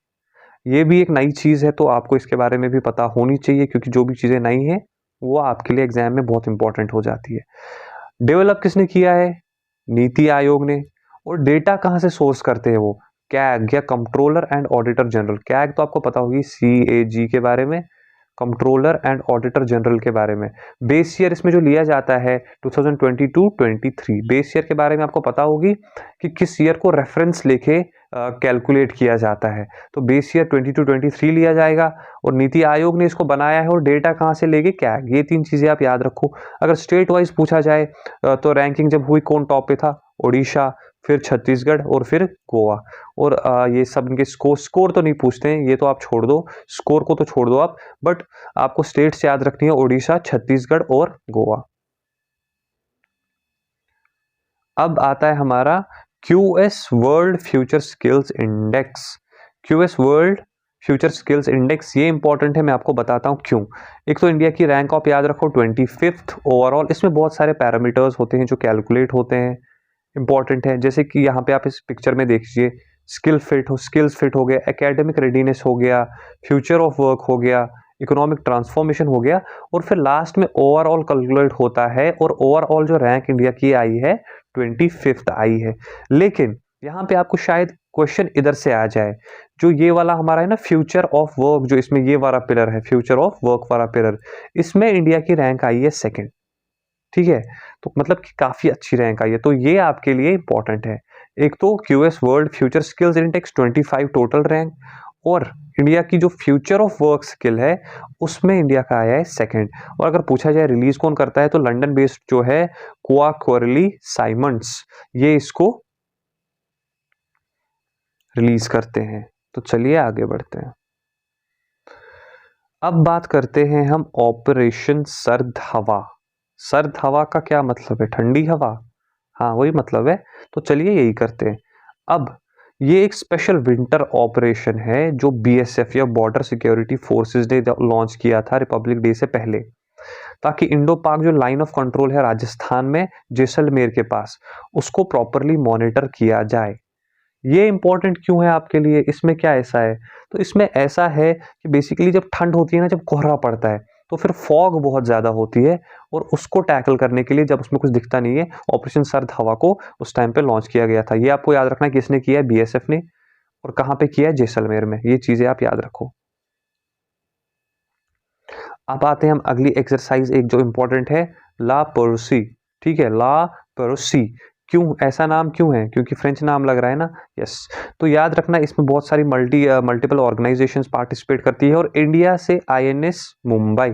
ये भी एक नई चीज है तो आपको इसके बारे में भी पता होनी चाहिए क्योंकि जो भी चीजें नई है वो आपके लिए एग्जाम में बहुत इंपॉर्टेंट हो जाती है। डेवलप किसने किया है, नीति आयोग ने। और डेटा कहां से सोर्स करते हैं वो, कैग या controller and auditor general. CAG तो आपको पता होगी CAG के बारे में, कंट्रोलर एंड ऑडिटर जनरल के बारे में। बेस ईयर इसमें जो लिया जाता है 2022-23। बेस ईयर के बारे में आपको पता होगी कि किस ईयर को रेफरेंस लेके कैलकुलेट किया जाता है। तो बेस ईयर 22-23 लिया जाएगा और नीति आयोग ने इसको बनाया है। और डेटा कहाँ से लेंगे, कैग। ये 3 चीजें आप याद रखो। अगर स्टेट वाइज पूछा जाए तो रैंकिंग जब हुई कौन टॉप पे था, ओडिशा, फिर छत्तीसगढ़ और फिर गोवा। और ये सब इनके स्कोर तो नहीं पूछते हैं, ये तो आप छोड़ दो, स्कोर को तो छोड़ दो आप, बट आपको स्टेट्स याद रखनी है, ओडिशा, छत्तीसगढ़ और गोवा। अब आता है हमारा QS world future skills index. QS world future skills index ये इंपॉर्टेंट है, मैं आपको बताता हूं क्यों। एक तो इंडिया की रैंक आप याद रखो 25th ओवरऑल। इसमें बहुत सारे पैरामीटर्स होते हैं जो कैलकुलेट होते हैं, इंपॉर्टेंट है। जैसे कि यहाँ पे आप इस पिक्चर में देखिए, स्किल्स फिट हो गया, एकेडमिक रेडीनेस हो गया, फ्यूचर ऑफ वर्क हो गया, इकोनॉमिक ट्रांसफॉर्मेशन हो गया, और फिर लास्ट में ओवरऑल कैलकुलेट होता है। और ओवरऑल जो रैंक इंडिया की आई है 25th आई है। लेकिन यहाँ पे आपको शायद क्वेश्चन इधर से आ जाए, जो ये वाला हमारा है ना फ्यूचर ऑफ वर्क, जो इसमें ये वाला पिलर है, फ्यूचर ऑफ वर्क वाला पिलर, इसमें इंडिया की रैंक आई है 2nd। ठीक है, तो मतलब कि काफी अच्छी रैंक आई है। तो ये आपके लिए इंपॉर्टेंट है। एक तो QS world future skills index 25 total rank, और इंडिया की जो फ्यूचर ऑफ वर्क स्किल है उसमें इंडिया का आया है सेकंड। और अगर पूछा जाए रिलीज कौन करता है तो लंदन बेस्ड जो है क्वार्टरली साइमंड्स, ये इसको रिलीज करते हैं। तो चलिए आगे बढ़ते हैं। अब बात करते हैं हम ऑपरेशन सर्द हवा। सर्द हवा का क्या मतलब है? ठंडी हवा, हाँ वही मतलब है। तो चलिए यही करते हैं। अब ये एक स्पेशल विंटर ऑपरेशन है जो बीएसएफ या बॉर्डर सिक्योरिटी फोर्सेस ने लॉन्च किया था रिपब्लिक डे से पहले, ताकि इंडो पाक जो लाइन ऑफ कंट्रोल है राजस्थान में जैसलमेर के पास, उसको प्रॉपरली मॉनिटर किया जाए। ये इंपॉर्टेंट क्यों है आपके लिए? इसमें क्या ऐसा है? तो इसमें ऐसा है कि बेसिकली जब ठंड होती है ना, जब कोहरा पड़ता है तो फिर फॉग बहुत ज़्यादा होती है, और उसको टैकल करने के लिए जब उसमें कुछ दिखता नहीं है, ऑपरेशन सर्द हवा को उस टाइम पे लॉन्च किया गया था। ये आपको याद रखना है किसने किया है, बीएसएफ ने, और कहाँ पे किया है, जैसलमेर में। ये चीज़ें आप याद रखो। अब आते हैं हम अगली एक्सरसाइज, एक जो इंपॉर्टेंट है, ला परोसी। ठीक है, ला परोसी। क्यों ऐसा नाम क्यों है? क्योंकि फ्रेंच नाम लग रहा है ना। यस, तो याद रखना इसमें बहुत सारी मल्टीपल ऑर्गेनाइजेशंस पार्टिसिपेट करती है, और इंडिया से INS Mumbai,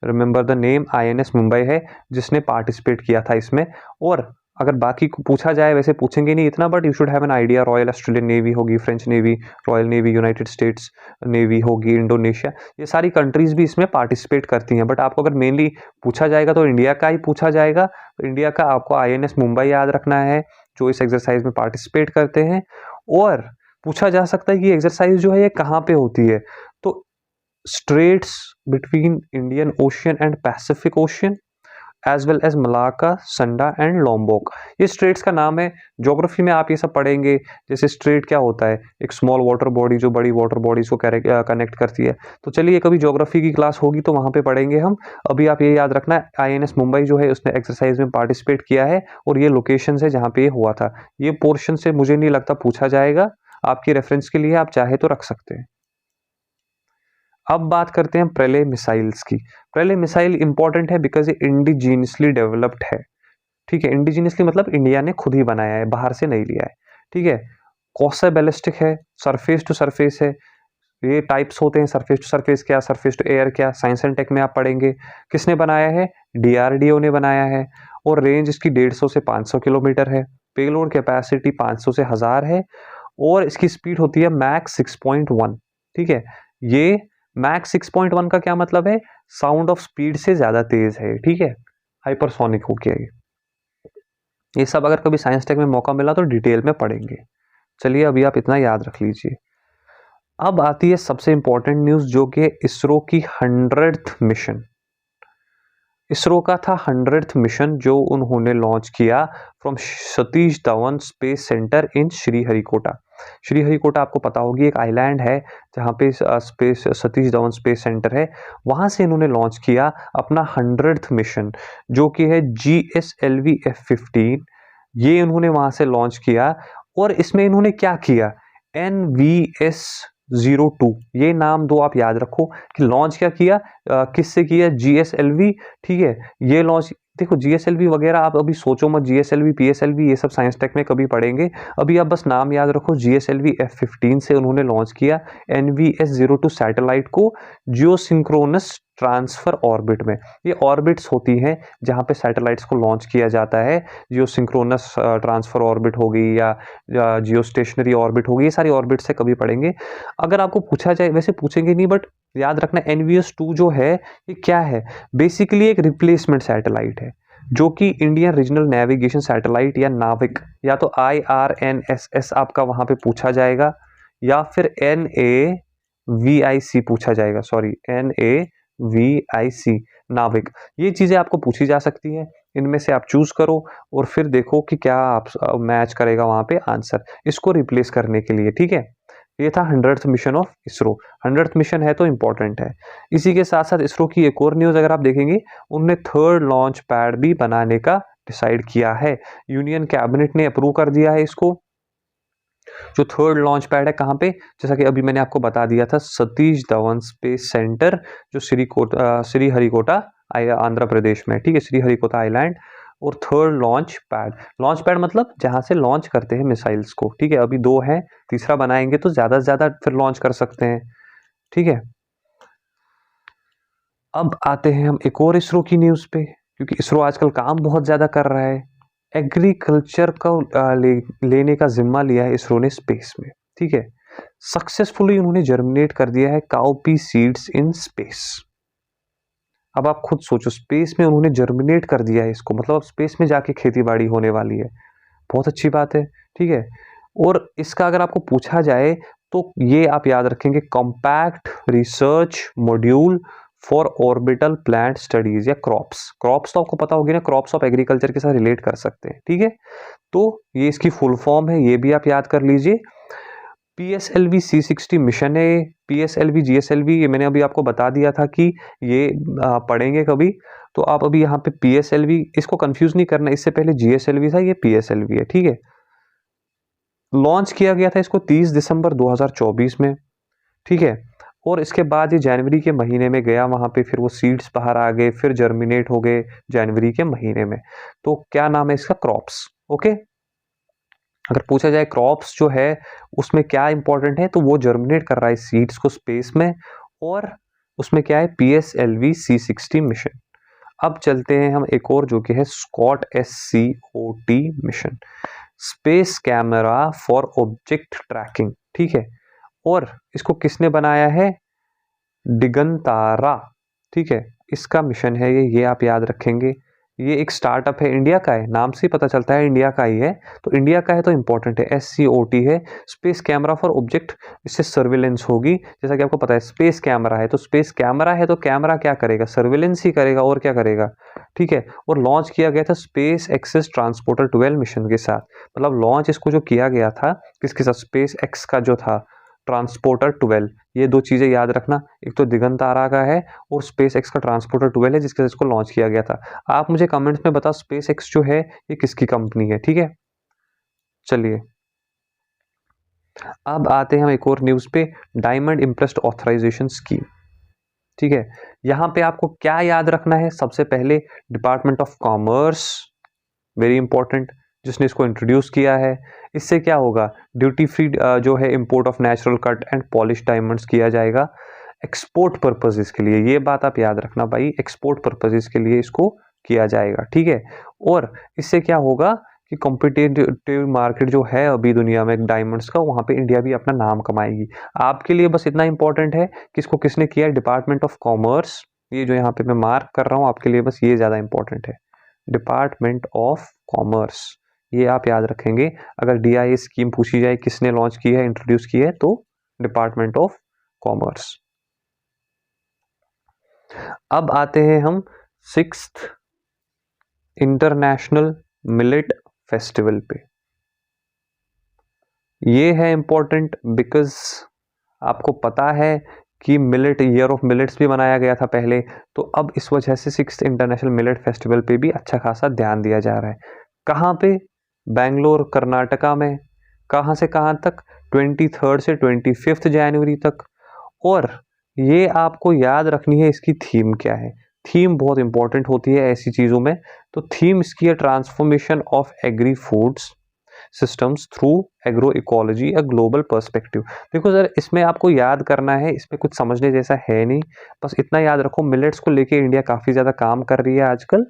remember the name, INS Mumbai है जिसने पार्टिसिपेट किया था इसमें। और अगर बाकी को पूछा जाए, वैसे पूछेंगे नहीं इतना, but you should have an idea, royal Australian navy होगी, French navy, royal navy, United States navy होगी, इंडोनेशिया, ये सारी कंट्रीज भी इसमें पार्टिसिपेट करती हैं। बट आपको अगर मेनली पूछा जाएगा तो इंडिया का ही पूछा जाएगा। तो इंडिया का आपको आईएनएस मुंबई याद रखना है, जो इस एक्सरसाइज में पार्टिसिपेट करते हैं। और पूछा जा सकता है कि एक्सरसाइज जो है ये कहाँ पे होती है, तो straits between Indian Ocean and Pacific Ocean, as well as Malacca, Sunda and Lombok, ये स्ट्रेट्स का नाम है। ज्योग्राफी में आप ये सब पढ़ेंगे, जैसे स्ट्रेट क्या होता है, एक स्मॉल वाटर बॉडी जो बड़ी वाटर बॉडीज को कनेक्ट करती है। तो चलिए कभी ज्योग्राफी की क्लास होगी तो वहाँ पे पढ़ेंगे हम। अभी आप ये याद रखना, आईएनएस मुंबई जो है उसने एक्सरसाइज में पार्टिसिपेट किया है, और ये लोकेशन है जहाँ पे ये हुआ था। ये पोर्शन से मुझे नहीं लगता पूछा जाएगा, आपकी रेफरेंस के लिए आप चाहे तो रख सकते हैं। अब बात करते हैं प्रलय मिसाइल्स की। प्रलय मिसाइल इंपॉर्टेंट है बिकॉज ये इंडिजीनियसली डेवलप्ड है। ठीक है, इंडिजीनियसली मतलब इंडिया ने खुद ही बनाया है, बाहर से नहीं लिया है। ठीक है, कौन बैलिस्टिक है, सरफेस टू सरफेस है। ये टाइप्स होते हैं, सरफेस टू सरफेस क्या, सरफेस टू एयर क्या, साइंस एंड टेक में आप पढ़ेंगे। किसने बनाया है? डीआरडीओ ने बनाया है। और रेंज इसकी 150 से 500 किलोमीटर है। पेलोड कैपेसिटी 500 से 1000 है, और इसकी स्पीड होती है मैक्स 6.1। ठीक है, ये मैक्स 6.1 का क्या मतलब है? साउंड ऑफ स्पीड से ज्यादा तेज है। ठीक है, हाइपरसोनिक हो गया ये सब अगर कभी साइंस टेक में मौका मिला तो डिटेल में पढ़ेंगे। चलिए अभी आप इतना याद रख लीजिए। अब आती है सबसे इंपॉर्टेंट न्यूज, जो कि इसरो की 100th मिशन। इसरो का था 100th मिशन जो उन्होंने लॉन्च किया from Satish Dhawan space centre in Sriharikota. Sriharikota आपको पता होगी, एक आइलैंड है जहाँ पे space Satish Dhawan space centre है। वहाँ से इन्होंने लॉन्च किया अपना 100th मिशन, जो कि है GSLV F-15। ये उन्होंने वहाँ से लॉन्च किया, और इसमें इन्होंने क्या किया, NVS-02, ये नाम दो आप याद रखो कि लॉन्च क्या किया, किससे किया, GSLV। ठीक है, ये लॉन्च, देखो GSLV वगैरह आप अभी सोचो मत, GSLV PSLV ये सब साइंस टेक में कभी पढ़ेंगे। अभी आप बस नाम याद रखो, GSLV F-15 से उन्होंने लॉन्च किया NVS-02 सैटेलाइट को जियोसिंक्रोनस ट्रांसफर ऑर्बिट में। ये ऑर्बिट्स होती हैं जहाँ पे सैटेलाइट्स को लॉन्च किया जाता है। जियोसिंक्रोनस ट्रांसफर ऑर्बिट होगी या जियो स्टेशनरी ऑर्बिट होगी, ये सारी ऑर्बिट से कभी पढ़ेंगे। अगर आपको पूछा जाए, वैसे पूछेंगे नहीं, बट याद रखना NVS-2 जो है ये क्या है, बेसिकली एक रिप्लेसमेंट सैटेलाइट है, जो कि इंडियन रीजनल नेविगेशन सैटेलाइट या नाविक, या तो IRNSS आपका वहां पे पूछा जाएगा, या फिर NAVIC पूछा जाएगा, सॉरी NAVIC, नाविक। ये चीजें आपको पूछी जा सकती है, इनमें से आप चूज करो और फिर देखो कि क्या आप मैच करेगा वहां पे आंसर, इसको रिप्लेस करने के लिए। ठीक है, ये था 100th mission of ISRO. 100th mission है तो इंपॉर्टेंट है। इसी के साथ साथ इसरो की एक और न्यूज अगर आप देखेंगे, उन्होंने 3rd लॉन्च पैड भी बनाने का डिसाइड किया है। यूनियन कैबिनेट ने अप्रूव कर दिया है इसको। जो 3rd लॉन्च पैड है कहाँ पे, जैसा कि अभी मैंने आपको बता दिया था, सतीश धवन स्पेस सेंटर जो श्रीहरिकोटा आंध्र प्रदेश में। ठीक है, श्रीहरिकोटा आइलैंड, और third launch pad. Launch pad मतलब जहां से लॉन्च करते हैं मिसाइल्स को, ठीक है। अभी 2 हैं, तीसरा बनाएंगे तो ज़्यादा से ज़्यादा फिर लॉन्च कर सकते हैं, ठीक है। अब आते हैं हम एक और इसरो की न्यूज़ पे, क्योंकि इसरो आजकल काम बहुत ज़्यादा कर रहा है। एग्रीकल्चर का लेने का जिम्मा लिया है इसरो ने स्पेस में, ठीक है। सक्सेसफुली उन्होंने जर्मिनेट कर दिया है काउपी सीड्स इन स्पेस। अब आप खुद सोचो, स्पेस में उन्होंने जर्मिनेट कर दिया है इसको, मतलब अब स्पेस में जाके खेती बाड़ी होने वाली है। बहुत अच्छी बात है, ठीक है। और इसका अगर आपको पूछा जाए तो ये आप याद रखेंगे, compact research module for orbital plant studies या क्रॉप्स। क्रॉप्स तो आपको पता होगी ना, क्रॉप्स ऑफ एग्रीकल्चर के साथ रिलेट कर सकते हैं, ठीक है। तो ये इसकी फुल फॉर्म है, ये भी आप याद कर लीजिए। PSLV C60 मिशन है। PSLV GSLV ये मैंने अभी आपको बता दिया था कि ये पढ़ेंगे कभी, तो आप अभी यहाँ पे PSLV, इसको कंफ्यूज नहीं करना, इससे पहले GSLV था, ये PSLV है, ठीक है। लॉन्च किया गया था इसको 30 दिसंबर 2024 में, ठीक है। और इसके बाद ये जनवरी के महीने में गया वहां पे, फिर वो सीड्स बाहर आ गए, फिर जर्मिनेट हो गए जनवरी के महीने में। तो क्या नाम है इसका? Crops, okay. अगर पूछा जाए क्रॉप्स जो है उसमें क्या इंपॉर्टेंट है, तो वो जर्मिनेट कर रहा है सीड्स को स्पेस में, और उसमें क्या है? PSLV C60 mission. अब चलते हैं हम एक और, जो कि है Scott SCOT mission, space camera for object tracking, ठीक है। और इसको किसने बनाया है? दिगंतारा, ठीक है, इसका मिशन है ये आप याद रखेंगे। ये एक स्टार्टअप है, इंडिया का है, नाम से पता चलता है इंडिया का ही है, तो इंडिया का है तो इंपॉर्टेंट है। SCOT है, स्पेस कैमरा फॉर ऑब्जेक्ट, इससे सर्विलेंस होगी। जैसा कि आपको पता है स्पेस कैमरा है, तो स्पेस कैमरा है तो कैमरा क्या करेगा? सर्विलेंस ही करेगा, और क्या करेगा, ठीक है। और लॉन्च किया गया था स्पेस एक्सेस ट्रांसपोर्टर 12 मिशन के साथ, मतलब लॉन्च इसको जो किया गया था किसके साथ? स्पेस एक्स का जो था ट्रांसपोर्टर 12। ये 2 चीजें याद रखना, एक तो दिगंतारा का है और स्पेस एक्स का ट्रांसपोर्टर 12 है, जिसके इसको लॉन्च किया गया था। आप मुझे कमेंट्स में बताओ स्पेस एक्स जो है ये किसकी कंपनी है, ठीक है। चलिए अब आते हैं हम एक और न्यूज पे, डायमंड इंप्रेस्ड ऑथराइजेशन स्कीम, ठीक है। यहां पे आपको क्या याद रखना है? सबसे पहले department of commerce, very important, जिसने इसको इंट्रोड्यूस किया है। इससे क्या होगा? ड्यूटी फ्री जो है import of natural cut and polish diamonds किया जाएगा एक्सपोर्ट पर्पजेस के लिए। ये बात आप याद रखना भाई, एक्सपोर्ट पर्पजेस के लिए इसको किया जाएगा, ठीक है। और इससे क्या होगा कि कॉम्पिटिटिव मार्केट जो है अभी दुनिया में डायमंड्स का, वहां पे इंडिया भी अपना नाम कमाएगी। आपके लिए बस इतना इंपॉर्टेंट है कि इसको किसने किया है? Department of commerce. ये जो यहाँ पे मैं मार्क कर रहा हूँ आपके लिए, बस ये ज्यादा इंपॉर्टेंट है, डिपार्टमेंट ऑफ कॉमर्स। ये आप याद रखेंगे, अगर DIA स्कीम पूछी जाए किसने लॉन्च की है, इंट्रोड्यूस की है, तो डिपार्टमेंट ऑफ कॉमर्स। अब आते हैं हम 6th इंटरनेशनल मिलेट फेस्टिवल पे। ये है इंपॉर्टेंट बिकॉज आपको पता है कि मिलेट, ईयर ऑफ मिलेट्स भी मनाया गया था पहले, तो अब इस वजह से 6th इंटरनेशनल मिलेट फेस्टिवल पे भी अच्छा खासा ध्यान दिया जा रहा है। कहाँ पे? बेंगलोर कर्नाटका में। कहाँ से कहाँ तक? 23 से 25 जनवरी तक। और ये आपको याद रखनी है इसकी थीम क्या है। थीम बहुत इंपॉर्टेंट होती है ऐसी चीज़ों में, तो थीम इसकी है transformation of agri foods systems through agro ecology a global perspective. देखो सर, इसमें आपको याद करना है, इसमें कुछ समझने जैसा है नहीं, बस इतना याद रखो, मिलेट्स को लेके इंडिया काफ़ी ज़्यादा काम कर रही है आजकल,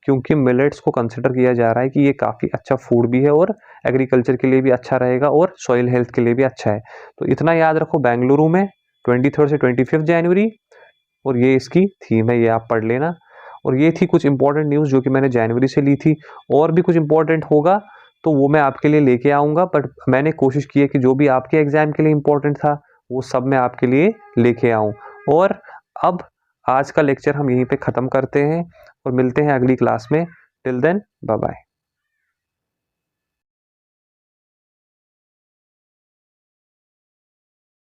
क्योंकि मिलेट्स को कंसिडर किया जा रहा है कि ये काफ़ी अच्छा फूड भी है और एग्रीकल्चर के लिए भी अच्छा रहेगा और सॉइल हेल्थ के लिए भी अच्छा है। तो इतना याद रखो, बेंगलुरु में 23 से 25 जनवरी, और ये इसकी थीम है, ये आप पढ़ लेना। और ये थी कुछ इंपॉर्टेंट न्यूज़ जो कि मैंने जनवरी से ली थी, और भी कुछ इंपॉर्टेंट होगा तो वो मैं आपके लिए लेके आऊँगा, बट मैंने कोशिश की है कि जो भी आपके एग्जाम के लिए इंपॉर्टेंट था वो सब मैं आपके लिए लेके आऊँ। और अब आज का लेक्चर हम यहीं पे ख़त्म करते हैं और मिलते हैं अगली क्लास में। Till then bye bye.